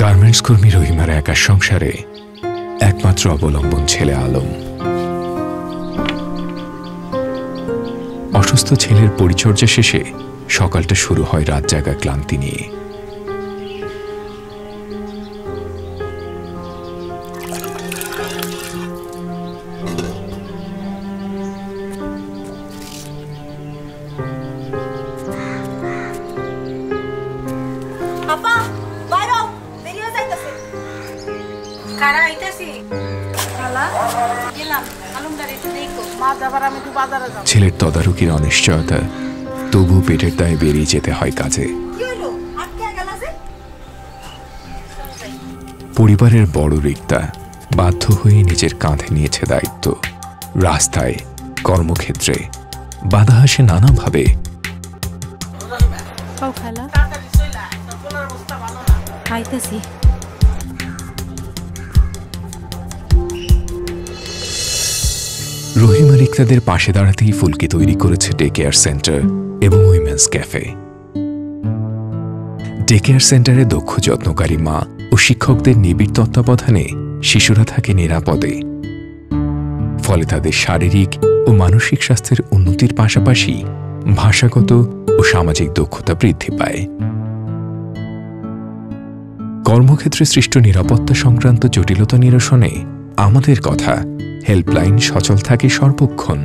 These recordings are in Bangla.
গার্মেন্টস কর্মী রহিমার একার সংসারে একমাত্র অবলম্বন ছেলে আলম। অসুস্থ ছেলের পরিচর্যা শেষে সকালটা শুরু হয় রাত জাগা ক্লান্তি নিয়ে। ছেলের তদারকির অনিশ্চয়তা, তবু পেটের দায়ে বেরিয়ে যেতে হয় কাজে। পরিবারের বড় রিক্তা বাধ্য হয়ে নিজের কাঁধে নিয়েছে দায়িত্ব। রাস্তায়, কর্মক্ষেত্রে বাধা আসে নানাভাবে। রহিমা রিক্তাদের পাশে দাঁড়াতেই ফুলকি তৈরি করেছে ডে কেয়ার সেন্টার এবং উইমেন্স ক্যাফে। ডে কেয়ার সেন্টারে দক্ষ যত্নকারী মা ও শিক্ষকদের নিবিড় তত্ত্বাবধানে শিশুরা থাকে নিরাপদে। ফলে তাদের শারীরিক ও মানসিক স্বাস্থ্যের উন্নতির পাশাপাশি ভাষাগত ও সামাজিক দক্ষতা বৃদ্ধি পায়। কর্মক্ষেত্রে সৃষ্ট নিরাপত্তা সংক্রান্ত জটিলতা নিরসনে আমাদের কথা হেল্পলাইন সচল থাকে সর্বক্ষণ।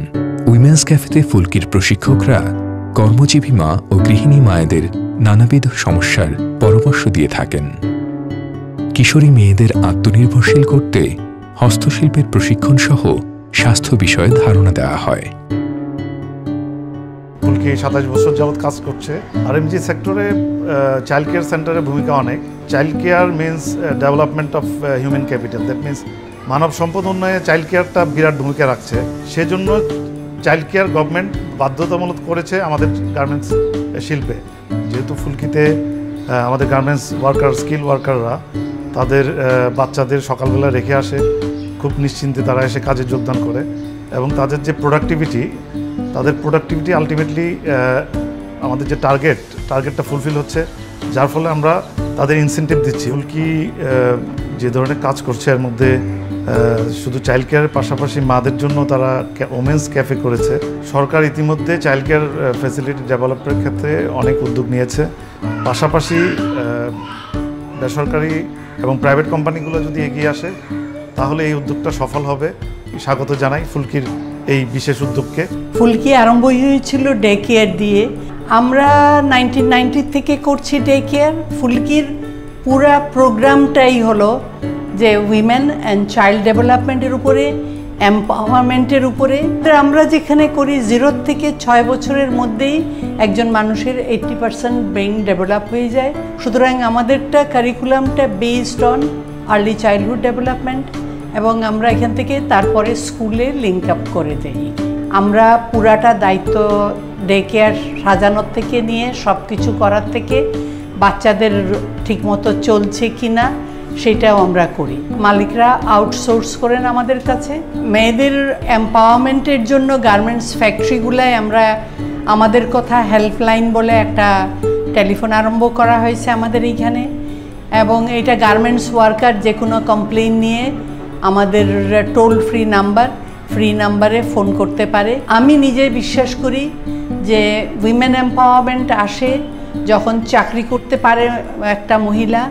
উইমেন্স ক্যাফেতে ফুলকির প্রশিক্ষকরা কর্মজীবী মা ও গৃহিণী মায়েদের নানাবিধ সমস্যার পরামর্শ দিয়ে থাকেন। কিশোরী মেয়েদের আত্মনির্ভরশীল করতে হস্তশিল্পের প্রশিক্ষণ সহ স্বাস্থ্য বিষয়ে ধারণা দেওয়া হয়। ফুলকি 27 বছর যাবৎ কাজ করছে। আরএমজি সেক্টরে চাইল্ড কেয়ার সেন্টারের ভূমিকা অনেক। Child care means development of human capital, that means মানব সম্পদ উন্নয়নে চাইল্ড কেয়ারটা বিরাট ভূমিকা রাখছে। সেজন্য চাইল্ড কেয়ার গভর্নমেন্ট বাধ্যতামূলক করেছে আমাদের গার্মেন্টস শিল্পে। যেহেতু ফুলকিতে আমাদের গার্মেন্টস ওয়ার্কার, স্কিল ওয়ার্কাররা তাদের বাচ্চাদের সকালবেলা রেখে আসে, খুব নিশ্চিন্তে তারা এসে কাজে যোগদান করে এবং তাদের যে প্রোডাক্টিভিটি আলটিমেটলি আমাদের যে টার্গেটটা ফুলফিল হচ্ছে, যার ফলে আমরা তাদের ইনসেন্টিভ দিচ্ছি। ফুলকি যে ধরনের কাজ করছে এর মধ্যে শুধু চাইল্ড কেয়ারের পাশাপাশি মাদের জন্য তারা ওমেন্স ক্যাফে করেছে। সরকার ইতিমধ্যে চাইল্ড কেয়ার ফ্যাসিলিটি ডেভেলপের ক্ষেত্রে অনেক উদ্যোগ নিয়েছে। পাশাপাশি বেসরকারি এবং প্রাইভেট কোম্পানিগুলো যদি এগিয়ে আসে তাহলে এই উদ্যোগটা সফল হবে। স্বাগত জানাই ফুলকির এই বিশেষ উদ্যোগকে। ফুলকি আরম্ভ হয়েছিল ডে কেয়ার দিয়ে। আমরা 1990 থেকে করছি ডে কেয়ার। ফুলকির পুরা প্রোগ্রামটাই হলো যে উইমেন অ্যান্ড চাইল্ড ডেভেলপমেন্টের উপরে, এম্পাওয়ারমেন্টের উপরে। আমরা যেখানে করি 0 থেকে 6 বছরের মধ্যেই একজন মানুষের 80% ব্রেইন ডেভেলপ হয়ে যায়। সুতরাং আমাদেরটা কারিকুলামটা based on early childhood development এবং আমরা এখান থেকে তারপরে স্কুলে লিঙ্ক আপ করে দিই। আমরা পুরাটা দায়িত্ব ডে কেয়ার সাজানোর থেকে নিয়ে সব কিছু করার থেকে বাচ্চাদের ঠিকমতো চলছে কিনা সেটাও আমরা করি। মালিকরা আউটসোর্স করেন আমাদের কাছে। মেয়েদের এম্পাওয়ারমেন্টের জন্য গার্মেন্টস ফ্যাক্টরিগুলায় আমরা আমাদের কথা হেল্পলাইন বলে একটা টেলিফোন আরম্ভ করা হয়েছে আমাদের এইখানে, এবং এটা গার্মেন্টস ওয়ার্কার যে কোনো কমপ্লেইন নিয়ে আমাদের টোল ফ্রি নাম্বারে ফোন করতে পারে। আমি নিজে বিশ্বাস করি যে উইমেন এম্পাওয়ারমেন্ট আসে যখন চাকরি করতে পারে একটা মহিলা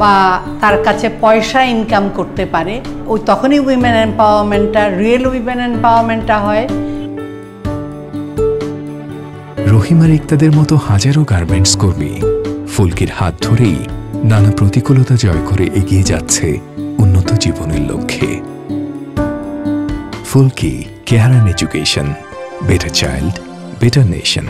বা তার কাছে পয়সা ইনকাম করতে পারে, ওই তখনই উইমেন এম্পাওয়ারমেন্টটা, রিয়েল উইমেন এম্পাওয়ারমেন্টটা হয়। রহিমা রিক্তাদের মতো হাজারো গার্মেন্টস কর্মী ফুলকির হাত ধরেই নানা প্রতিকূলতা জয় করে এগিয়ে যাচ্ছে উন্নত জীবনের লক্ষ্যে। Phulki care and education, better child, better nation.